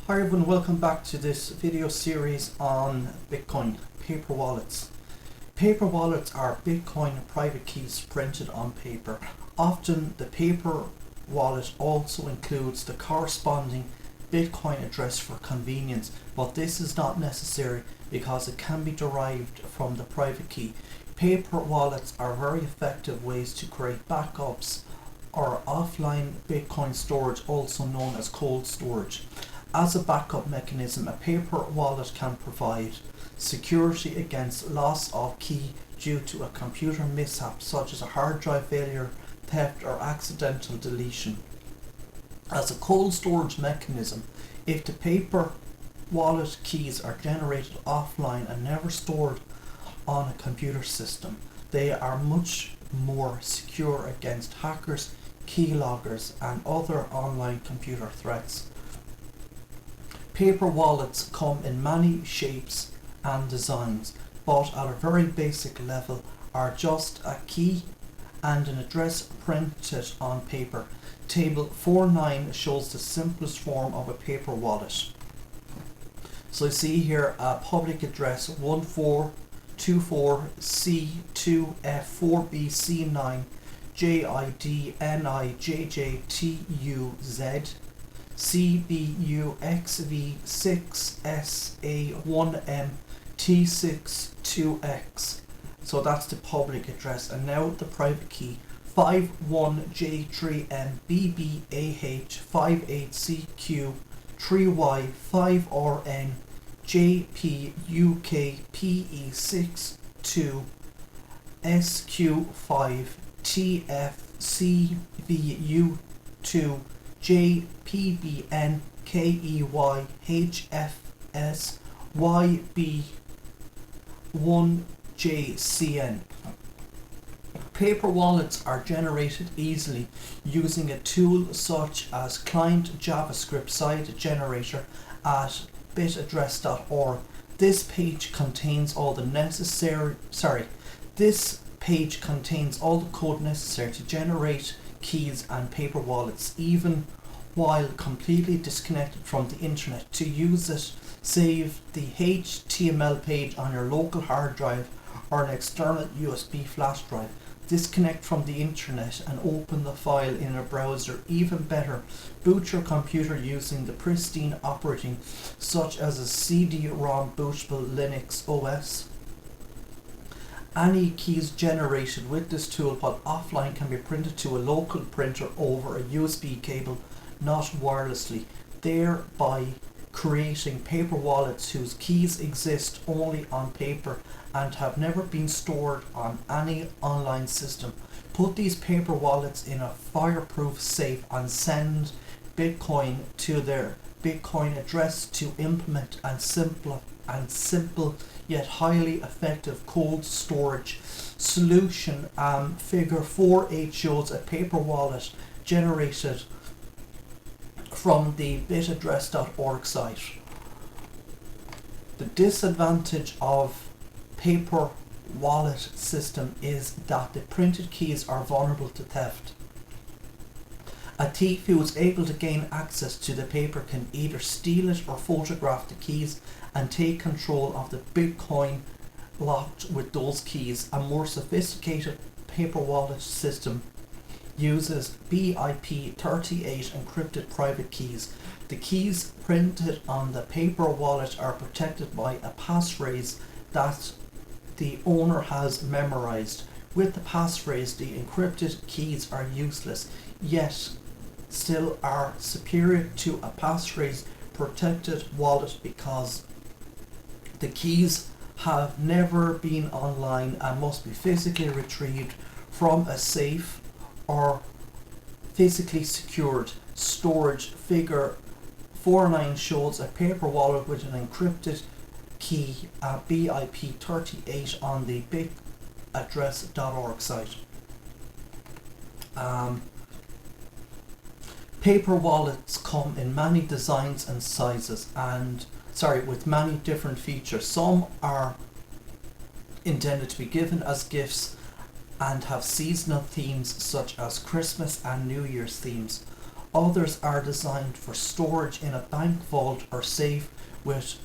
Hi everyone, welcome back to this video series on Bitcoin, paper wallets. Paper wallets are Bitcoin private keys printed on paper. Often the paper wallet also includes the corresponding Bitcoin address for convenience, but this is not necessary because it can be derived from the private key. Paper wallets are very effective ways to create backups or offline Bitcoin storage, also known as cold storage. As a backup mechanism, a paper wallet can provide security against loss of key due to a computer mishap such as a hard drive failure, theft or accidental deletion. As a cold storage mechanism, if the paper wallet keys are generated offline and never stored on a computer system, they are much more secure against hackers, keyloggers and other online computer threats. Paper wallets come in many shapes and designs, but at a very basic level are just a key and an address printed on paper. Table 4.9 shows the simplest form of a paper wallet. So you see here a public address 1424C2F4BC9 JIDNIJJTUZ CBUXV6SA1MT62X. So that's the public address, and now the private key 51J3M BBAH5AC Q3Y5RN JPUK PE62SQ5TFCVU2 JPBNKEYHFSYB1JCN. Paper wallets are generated easily using a tool such as Client JavaScript Site Generator at bitaddress.org. This page contains all the code necessary to generate keys and paper wallets, even while completely disconnected from the internet. To use it, save the HTML page on your local hard drive or an external USB flash drive. Disconnect from the internet and open the file in a browser. Even better, boot your computer using the pristine operating such as a CD-ROM bootable Linux OS. Any keys generated with this tool while offline can be printed to a local printer over a USB cable, not wirelessly, thereby creating paper wallets whose keys exist only on paper and have never been stored on any online system. Put these paper wallets in a fireproof safe and send Bitcoin to their Bitcoin address to implement and simple yet highly effective cold storage solution. Figure 4.8 shows a paper wallet generated from the bitaddress.org site. The disadvantage of paper wallet system is that the printed keys are vulnerable to theft. A thief who is able to gain access to the paper can either steal it or photograph the keys and take control of the Bitcoin locked with those keys. A more sophisticated paper wallet system uses BIP38 encrypted private keys. The keys printed on the paper wallet are protected by a passphrase that the owner has memorized. With the passphrase, the encrypted keys are useless, yet still are superior to a passphrase protected wallet because the keys have never been online and must be physically retrieved from a safe or physically secured storage. Figure 4.9 shows a paper wallet with an encrypted key BIP38 on the bitaddress.org site. Paper wallets come in many designs and sizes with many different features. Some are intended to be given as gifts and have seasonal themes such as Christmas and New Year's themes. Others are designed for storage in a bank vault or safe with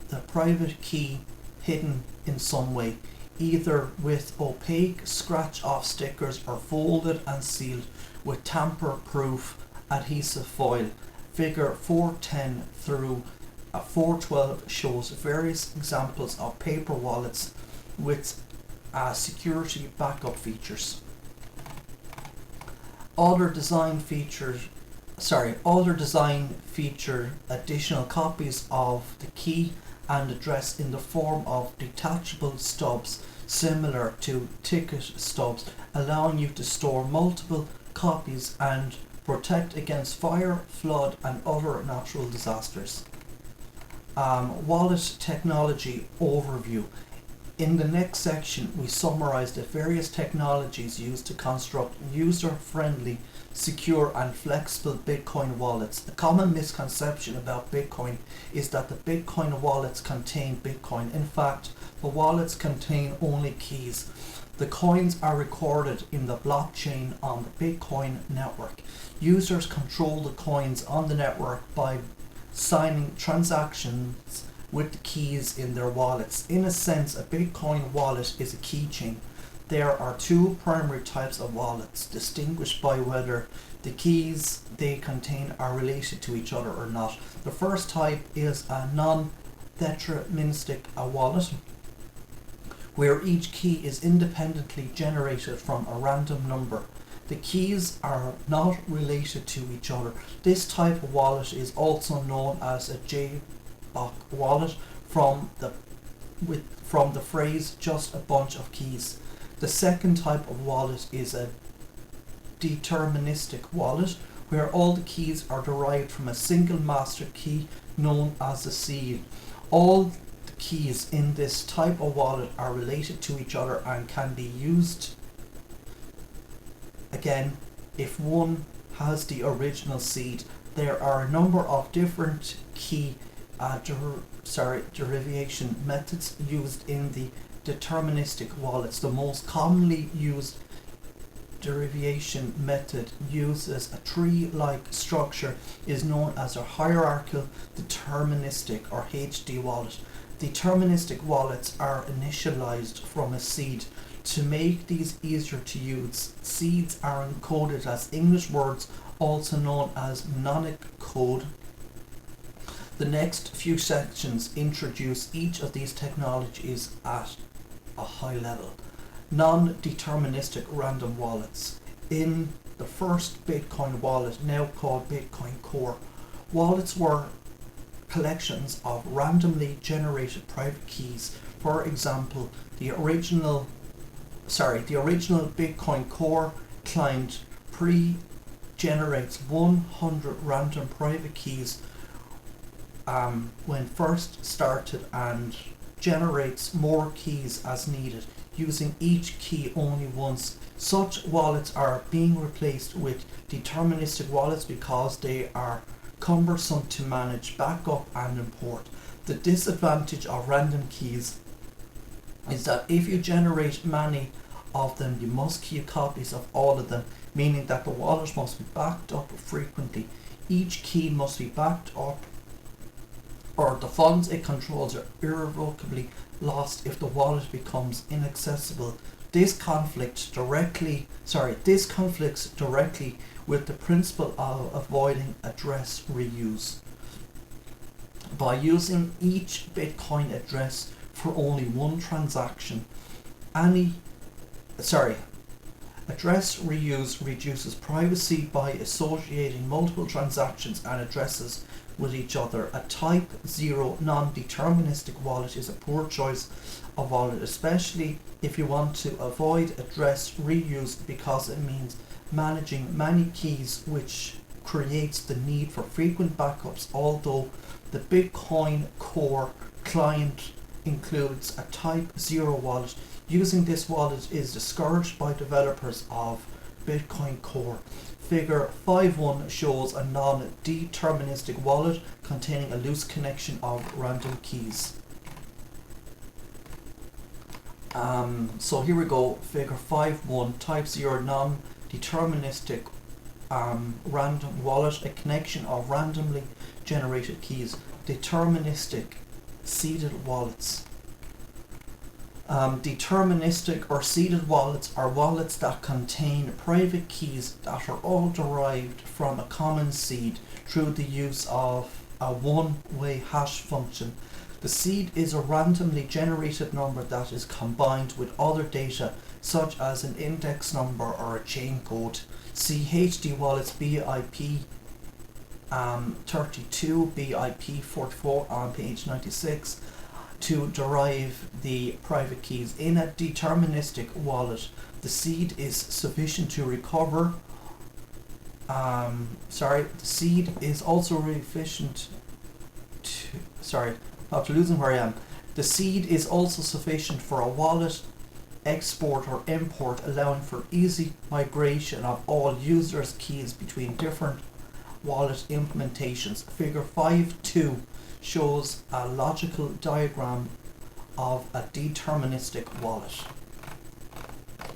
the private key hidden in some way, either with opaque scratch-off stickers or folded and sealed with tamper-proof adhesive foil. Figure 410 through 412 shows various examples of paper wallets with security backup features. Other design feature additional copies of the key and address in the form of detachable stubs similar to ticket stubs, allowing you to store multiple copies and protect against fire, flood and other natural disasters. Wallet technology overview. In the next section, we summarize the various technologies used to construct user-friendly, secure and flexible Bitcoin wallets. A common misconception about Bitcoin is that the Bitcoin wallets contain Bitcoin. In fact, the wallets contain only keys. The coins are recorded in the blockchain on the Bitcoin network. Users control the coins on the network by signing transactions with the keys in their wallets. In a sense, a Bitcoin wallet is a keychain. There are two primary types of wallets, distinguished by whether the keys they contain are related to each other or not. The first type is a non-deterministic wallet, where each key is independently generated from a random number. The keys are not related to each other. This type of wallet is also known as a JBock wallet from the phrase just a bunch of keys. The second type of wallet is a deterministic wallet, where all the keys are derived from a single master key known as a seed. All the keys in this type of wallet are related to each other and can be used again if one has the original seed. There are a number of different key derivation methods used in the deterministic wallets. The most commonly used derivation method uses a tree-like structure is known as a hierarchical deterministic or HD wallet. Deterministic wallets are initialized from a seed. To make these easier to use, seeds are encoded as English words, also known as mnemonic code. The next few sections introduce each of these technologies at a high level. Non-deterministic random wallets. In the first Bitcoin wallet, now called Bitcoin Core, wallets were collections of randomly generated private keys. For example, the original Bitcoin Core client pre-generates 100 random private keys when first started and generates more keys as needed, using each key only once. Such wallets are being replaced with deterministic wallets because they are cumbersome to manage, backup and import. The disadvantage of random keys is that if you generate many of them, you must keep copies of all of them, meaning that the wallet must be backed up frequently. Each key must be backed up or the funds it controls are irrevocably lost if the wallet becomes inaccessible. This conflicts directly with the principle of avoiding address reuse. By using each Bitcoin address for only one transaction, address reuse reduces privacy by associating multiple transactions and addresses with each other. A Type 0 non-deterministic wallet is a poor choice of wallet, especially if you want to avoid address reuse, because it means managing many keys, which creates the need for frequent backups. Although the Bitcoin Core client includes a Type 0 wallet, using this wallet is discouraged by developers of Bitcoin Core. Figure 5.1 shows a non-deterministic wallet containing a loose connection of random keys. So here we go, figure 5.1, Type 0 non-deterministic random wallet, a connection of randomly generated keys. Deterministic seeded wallets. Deterministic or seeded wallets are wallets that contain private keys that are all derived from a common seed through the use of a one-way hash function. The seed is a randomly generated number that is combined with other data such as an index number or a chain code. See HD wallets BIP 32, BIP 44 on page 96 to derive the private keys. In a deterministic wallet, the seed is sufficient to recover. The seed is also sufficient to. After losing where I am. The seed is also sufficient for a wallet export or import, allowing for easy migration of all users' keys between different wallet implementations. Figure 5.2 shows a logical diagram of a deterministic wallet.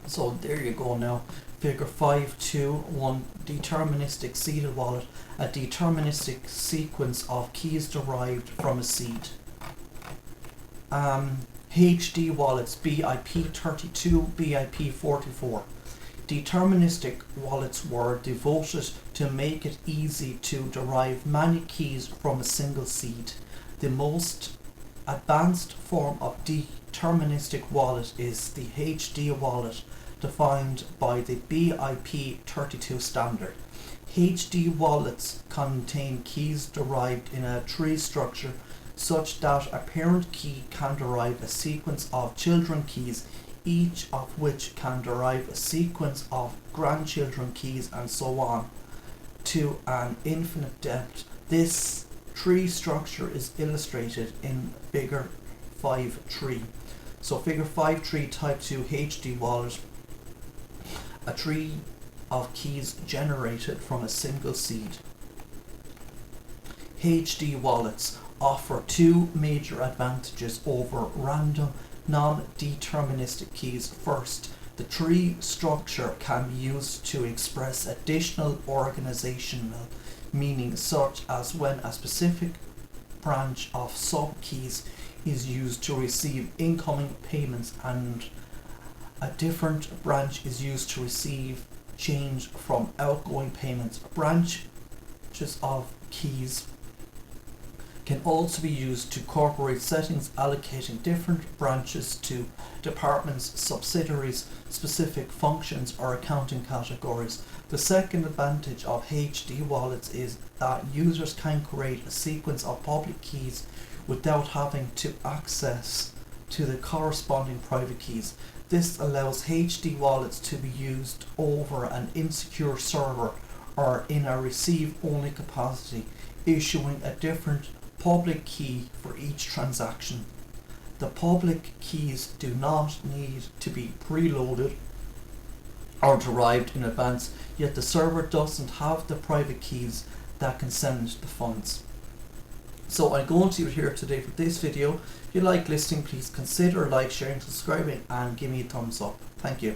So there you go now. Figure 5.2.1 deterministic seeded wallet, a deterministic sequence of keys derived from a seed. HD wallets BIP 32, BIP 44. Deterministic wallets were devoted to make it easy to derive many keys from a single seed. The most advanced form of deterministic wallet is the HD wallet, defined by the BIP 32 standard. HD wallets contain keys derived in a tree structure such that a parent key can derive a sequence of children keys, each of which can derive a sequence of grandchildren keys, and so on to an infinite depth. This tree structure is illustrated in figure 5.3. So figure 5.3 type 2 HD wallet, a tree of keys generated from a single seed. HD wallets offer two major advantages over random non-deterministic keys. First, the tree structure can be used to express additional organizational meaning, such as when a specific branch of sub-keys is used to receive incoming payments and a different branch is used to receive change from outgoing payments. Branches of keys can also be used to incorporate settings allocating different branches to departments, subsidiaries, specific functions or accounting categories. The second advantage of HD wallets is that users can create a sequence of public keys without having to access to the corresponding private keys. This allows HD wallets to be used over an insecure server or in a receive-only capacity, issuing a different public key for each transaction. The public keys do not need to be preloaded or derived in advance, yet the server doesn't have the private keys that can send the funds. So I'm going to leave it here today for this video. If you like listening, please consider like, sharing, subscribing and give me a thumbs up. Thank you.